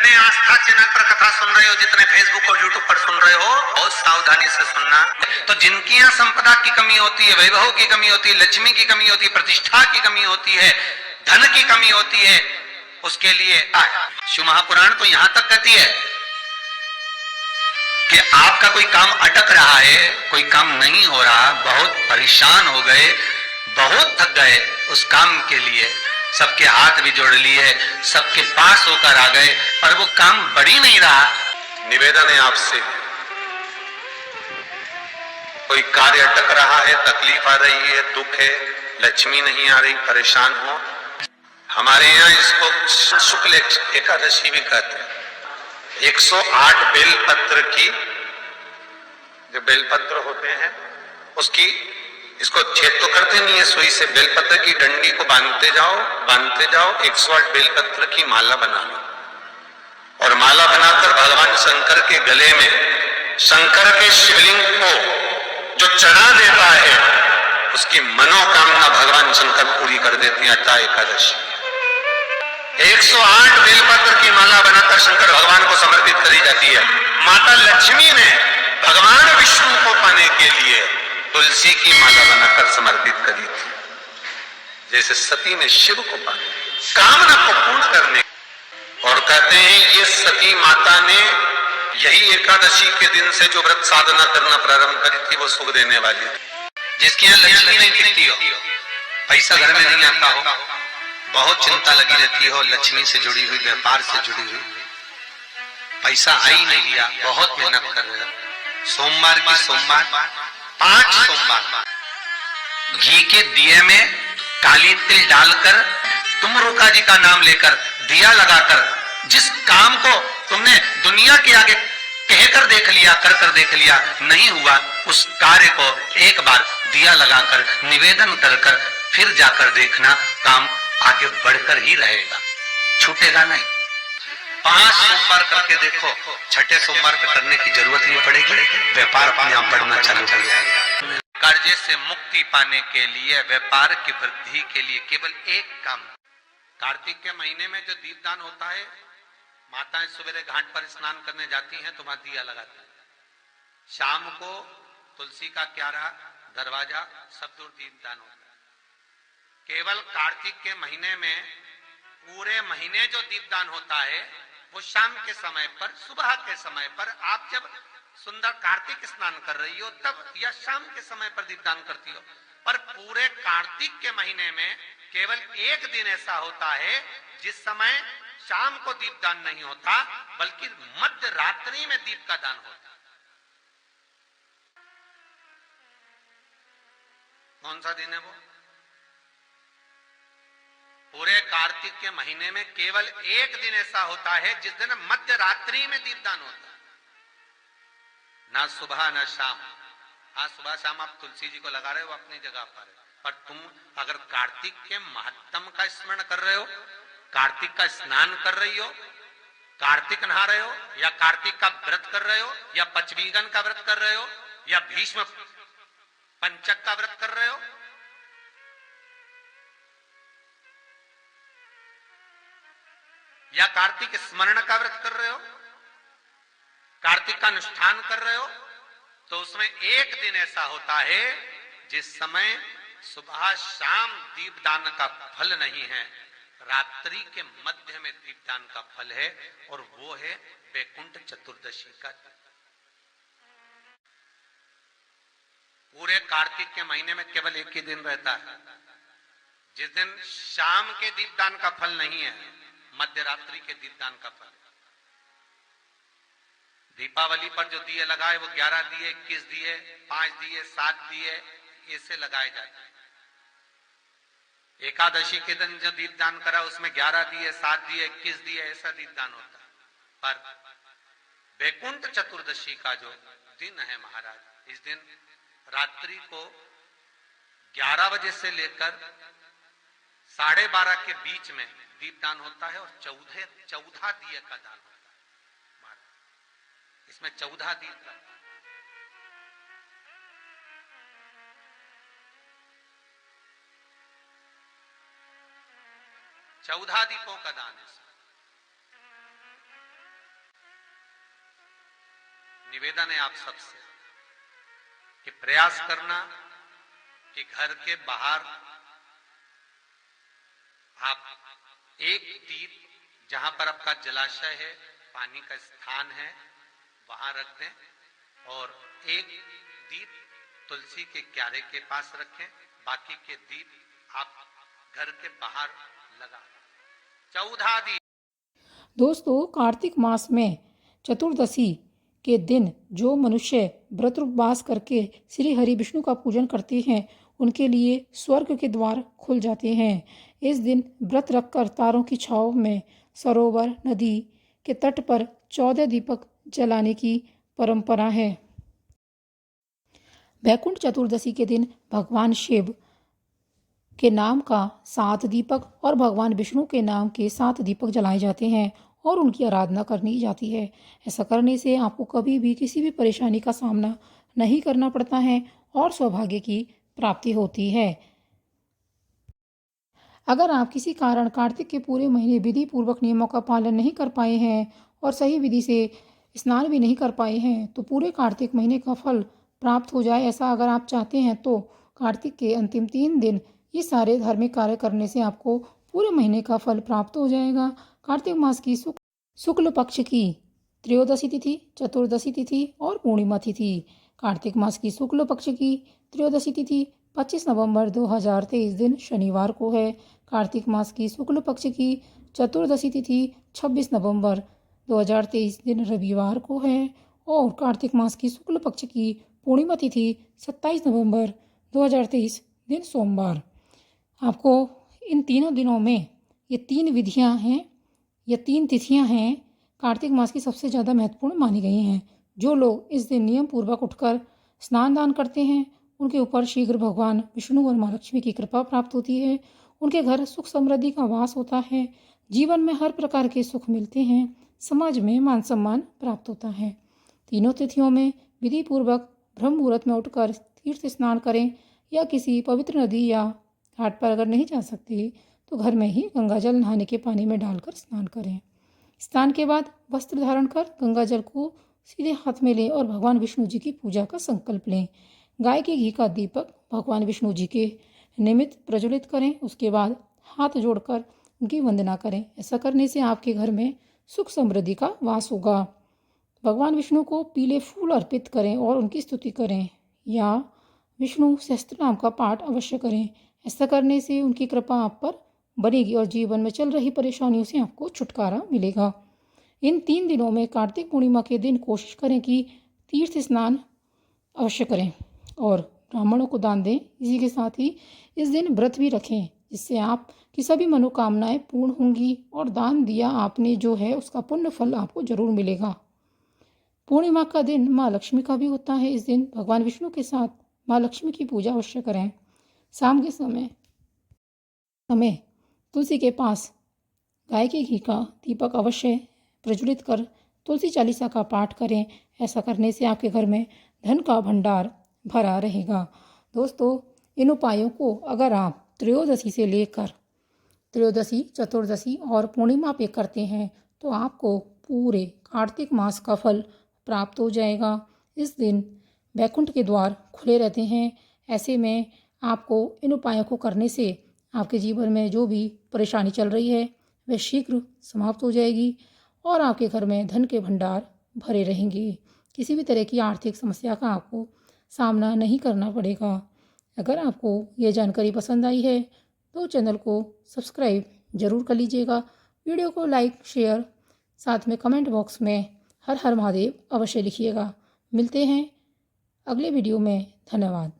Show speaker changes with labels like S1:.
S1: जितने आस्था चैनल पर कथा सुन रहे हो, जितने फेसबुक और यूट्यूब पर सुन रहे हो, बहुत सावधानी से सुनना। तो जिनकी यहाँ संपदा की कमी होती है, वैभव की कमी होती है, लक्ष्मी की कमी होती है, प्रतिष्ठा की कमी होती है, धन की कमी होती है, उसके लिए शिव महापुराण तो यहां तक कहती है कि आपका कोई काम अटक रहा है, कोई काम नहीं हो रहा, बहुत परेशान हो गए, बहुत थक गए, उस काम के लिए सबके हाथ भी जोड़ लिए, सबके पास होकर आ गए, पर वो काम बढ़ ही नहीं रहा। निवेदन है आपसे, कोई कार्य अटक रहा है, तकलीफ आ रही है, दुख है, लक्ष्मी नहीं आ रही, परेशान हो, हमारे यहाँ इसको शुक्ल एकादशी भी कहते हैं। 108 बेलपत्र की, जो बेलपत्र होते हैं उसकी, इसको छेद तो करते नहीं है सुई से, बेलपत्र की डंडी को बांधते जाओ 108 बेलपत्र की माला बना लो, और माला बनाकर भगवान शंकर के गले में, शंकर के शिवलिंग को जो चढ़ा देता है, उसकी मनोकामना भगवान शंकर पूरी कर देते हैं। अट्ठा एकादशी 108 बेलपत्र की माला बनाकर शंकर भगवान को समर्पित करी जाती है। माता लक्ष्मी ने भगवान विष्णु को पाने के लिए तुलसी की माला बनाकर समर्पित करी थी, जैसे सती ने शिव को पाने, कामना को पूर्ण करने। और कहते हैं ये सती माता ने यही एकादशी के दिन से जो व्रत साधना करना प्रारंभ करी थी, वो सुख देने वाली थी। जिसके यहाँ लक्ष्मी नहीं दिखती हो, पैसा घर में नहीं आता हो, बहुत चिंता लगी रहती हो, लक्ष्मी से जुड़ी हुई, व्यापार से जुड़ी हुई, पैसा आ ही नहीं लिया, बहुत मेहनत कर रहे हो, सोमवार की सोमवार 5 सोमवार घी के दिए में काली तिल डालकर, तुम रोका जी का नाम लेकर दिया लगाकर, जिस काम को तुमने दुनिया के आगे कहकर देख लिया, कर देख लिया, नहीं हुआ, उस कार्य को एक बार दिया लगाकर निवेदन कर फिर जाकर देखना, काम आगे बढ़कर ही रहेगा, छूटेगा नहीं। 5 सोमवार करके देखो, छठे सोमवार पे करने की जरूरत नहीं पड़ेगी, व्यापार अपने आप बढ़ना चालू हो जाएगा। कर्जे से मुक्ति पाने के लिए, व्यापार की वृद्धि के लिए केवल एक काम, कार्तिक के महीने में जो दीपदान होता है, माताएं सवेरे घाट पर स्नान करने जाती हैं तो वहां दिया लगाती हैं, शाम को तुलसी का क्यारा, दरवाजा सब दूर दीपदान होता है। केवल कार्तिक के महीने में, पूरे महीने जो दीपदान होता है वो शाम के समय पर, सुबह के समय पर, आप जब सुंदर कार्तिक स्नान कर रही हो तब, या शाम के समय पर दीपदान करती हो। पर पूरे कार्तिक के महीने में केवल एक दिन ऐसा होता है जिस समय शाम को दीपदान नहीं होता, बल्कि मध्य रात्रि में दीप का दान होता। कौन सा दिन है वो? पूरे कार्तिक के महीने में केवल एक दिन ऐसा होता है जिस दिन मध्य रात्रि में दीपदान होता है, ना सुबह ना शाम। हाँ, सुबह शाम आप तुलसी जी को लगा रहे हो अपनी जगह पर तुम अगर कार्तिक के महत्तम का स्मरण कर रहे हो, कार्तिक का स्नान कर रही हो, कार्तिक नहा रहे हो, या कार्तिक का व्रत कर रहे हो, या पचवीगन का व्रत कर रहे हो, या भीष्म पंचक का व्रत कर रहे हो, या कार्तिक स्मरण का व्रत कर रहे हो, कार्तिक का अनुष्ठान कर रहे हो, तो उसमें एक दिन ऐसा होता है जिस समय सुबह शाम दीपदान का फल नहीं है, रात्रि के मध्य में दीपदान का फल है, और वो है वैकुंठ चतुर्दशी का दिन। पूरे कार्तिक के महीने में केवल एक ही दिन रहता है जिस दिन शाम के दीपदान का फल नहीं है, मध्य रात्रि के दीपदान का फल। दीपावली पर जो दिए लगाए वो 11 दिए, 21 दिए, 5 दिए, 7 दिए, ऐसे लगाए जाते हैं। एकादशी के दिन जो दीपदान करा उसमें 11 दिए, 7 दिए, 21 दिए, ऐसा दीपदान होता है। पर वैकुंठ चतुर्दशी का जो दिन है महाराज, इस दिन रात्रि को 11 बजे से लेकर 12:30 के बीच में दीपदान होता है, और 14 दिए का दान होता है महाराज। इसमें 14 दीप, 14 दीपों का दान है। निवेदन है आप सबसे कि प्रयास करना कि घर के बाहर आप एक दीप जहां पर आपका जलाशय है, पानी का स्थान है, वहां रख दें और एक दीप तुलसी के क्यारे के पास रखें। बाकी के दीप आप घर के बाहर लगा दें। 14 दीप।
S2: दोस्तों, कार्तिक मास में चतुर्दशी के दिन जो मनुष्य व्रत उपवास करके श्री हरि विष्णु का पूजन करते हैं उनके लिए स्वर्ग के द्वार खुल जाते हैं। इस दिन व्रत रखकर तारों की छांव में सरोवर नदी के तट पर 14 दीपक जलाने की परंपरा है। वैकुंठ चतुर्दशी के दिन भगवान शिव के नाम का 7 दीपक और भगवान विष्णु के नाम के 7 दीपक जलाए जाते हैं और उनकी आराधना करनी जाती है। ऐसा करने से आपको कभी भी किसी भी परेशानी का सामना नहीं करना पड़ता है और सौभाग्य की प्राप्ति होती है। अगर आप किसी कारण कार्तिक के पूरे महीने विधि पूर्वक नियमों का पालन नहीं कर पाए हैं और सही विधि से स्नान भी नहीं कर पाए हैं तो पूरे कार्तिक महीने का फल प्राप्त हो जाए, ऐसा अगर आप चाहते हैं तो कार्तिक के अंतिम 3 दिन ये सारे धार्मिक कार्य करने से आपको पूरे महीने का फल प्राप्त हो जाएगा। कार्तिक मास की शुक्ल पक्ष की त्रयोदशी तिथि, चतुर्दशी तिथि और पूर्णिमा तिथि। कार्तिक मास की शुक्ल पक्ष की त्रयोदशी तिथि 25 नवंबर 2023 दिन शनिवार को है। कार्तिक मास की शुक्ल पक्ष की चतुर्दशी तिथि 26 नवंबर 2023 दिन रविवार को है और कार्तिक मास की शुक्ल पक्ष की पूर्णिमा तिथि 27 नवंबर 2023 दिन सोमवार। आपको इन तीनों दिनों में ये 3 विधियां हैं, ये 3 तिथियां हैं कार्तिक मास की सबसे ज़्यादा महत्वपूर्ण मानी गई हैं। जो लोग इस दिन नियम पूर्वक उठकर स्नान दान करते हैं उनके ऊपर शीघ्र भगवान विष्णु और माँ लक्ष्मी की कृपा प्राप्त होती है। उनके घर सुख समृद्धि का वास होता है, जीवन में हर प्रकार के सुख मिलते हैं, समाज में मान सम्मान प्राप्त होता है। तीनों तिथियों में विधि पूर्वक ब्रह्म मुहूर्त में उठकर तीर्थ स्नान करें या किसी पवित्र नदी या घाट पर अगर नहीं जा सकते तो घर में ही गंगा जल नहाने के पानी में डालकर स्नान करें। स्नान के बाद वस्त्र धारण कर गंगा जल को सीधे हाथ में लें और भगवान विष्णु जी की पूजा का संकल्प लें। गाय के घी का दीपक भगवान विष्णु जी के निमित्त प्रज्वलित करें। उसके बाद हाथ जोड़कर उनकी वंदना करें। ऐसा करने से आपके घर में सुख समृद्धि का वास होगा। भगवान विष्णु को पीले फूल अर्पित करें और उनकी स्तुति करें या विष्णु सहस्त्र नाम का पाठ अवश्य करें। ऐसा करने से उनकी कृपा आप पर बनेगी और जीवन में चल रही परेशानियों से आपको छुटकारा मिलेगा। इन 3 दिनों में कार्तिक पूर्णिमा के दिन कोशिश करें कि तीर्थ स्नान अवश्य करें और ब्राह्मणों को दान दें। इसी के साथ ही इस दिन व्रत भी रखें जिससे आपकी सभी मनोकामनाएं पूर्ण होंगी और दान दिया आपने जो है उसका पुण्य फल आपको जरूर मिलेगा। पूर्णिमा का दिन माँ लक्ष्मी का भी होता है। इस दिन भगवान विष्णु के साथ माँ लक्ष्मी की पूजा अवश्य करें। शाम के समय तुलसी के पास गाय के घी का दीपक अवश्य प्रज्वलित कर तुलसी चालीसा का पाठ करें। ऐसा करने से आपके घर में धन का भंडार भरा रहेगा। दोस्तों, इन उपायों को अगर आप त्रयोदशी से लेकर त्रयोदशी, चतुर्दशी और पूर्णिमा पे करते हैं तो आपको पूरे कार्तिक मास का फल प्राप्त हो जाएगा। इस दिन वैकुंठ के द्वार खुले रहते हैं। ऐसे में आपको इन उपायों को करने से आपके जीवन में जो भी परेशानी चल रही है वह शीघ्र समाप्त हो जाएगी और आपके घर में धन के भंडार भरे रहेंगे। किसी भी तरह की आर्थिक समस्या का आपको सामना नहीं करना पड़ेगा। अगर आपको यह जानकारी पसंद आई है तो चैनल को सब्सक्राइब जरूर कर लीजिएगा। वीडियो को लाइक, शेयर, साथ में कमेंट बॉक्स में हर हर महादेव अवश्य लिखिएगा। मिलते हैं अगले वीडियो में। धन्यवाद।